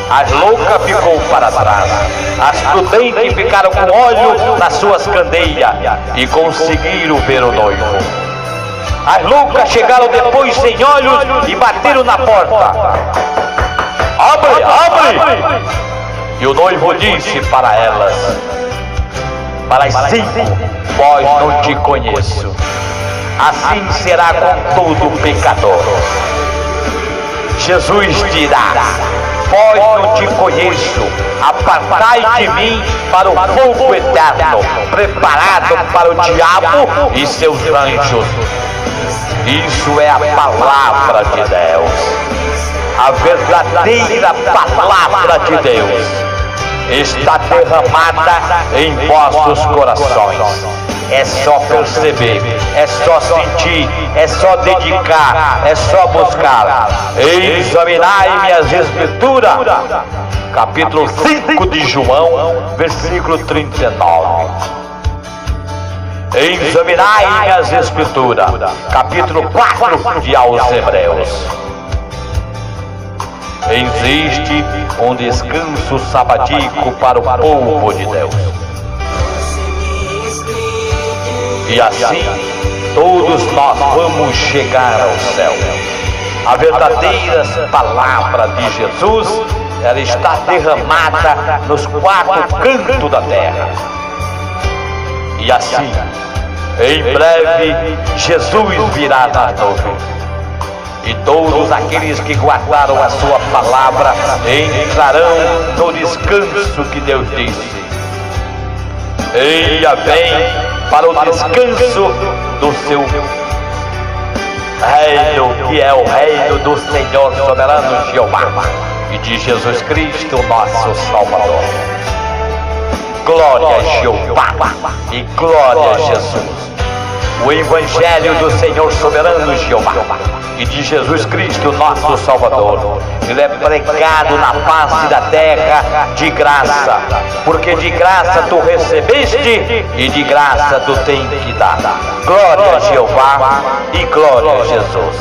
As loucas ficou para trás, as prudentes ficaram com óleo nas suas candeias e conseguiram ver o noivo. As loucas chegaram depois sem olhos e bateram na porta. Abre, abre! E o noivo disse para elas: para as 5, vós não te conheço. Assim será com todo pecador. Jesus dirá: vós não te conheço, apartai de mim para o fogo eterno, preparado para o diabo e seus anjos. Isso é a palavra de Deus, a verdadeira palavra de Deus está derramada em vossos corações. É só perceber, é só sentir, é só dedicar, é só buscar. Examinai-me as Escrituras, capítulo 5 de João, versículo 39. Examinai-me as Escrituras, capítulo 4 de aos Hebreus. Existe um descanso sabático para o povo de Deus. E assim, todos nós vamos chegar ao céu. A verdadeira palavra de Jesus, ela está derramada nos 4 cantos da terra. E assim, em breve, Jesus virá nas nuvens. E todos aqueles que guardaram a sua palavra entrarão no descanso que Deus disse. Eia, vem para o descanso do seu reino, que é o reino do Senhor soberano Jeová e de Jesus Cristo, nosso Salvador. Glória a Jeová e glória a Jesus. O Evangelho do Senhor soberano Jeová e de Jesus Cristo, nosso Salvador, ele é pregado na face da terra de graça, porque de graça tu recebeste e de graça tu tens que dar. Glória a Jeová e glória a Jesus.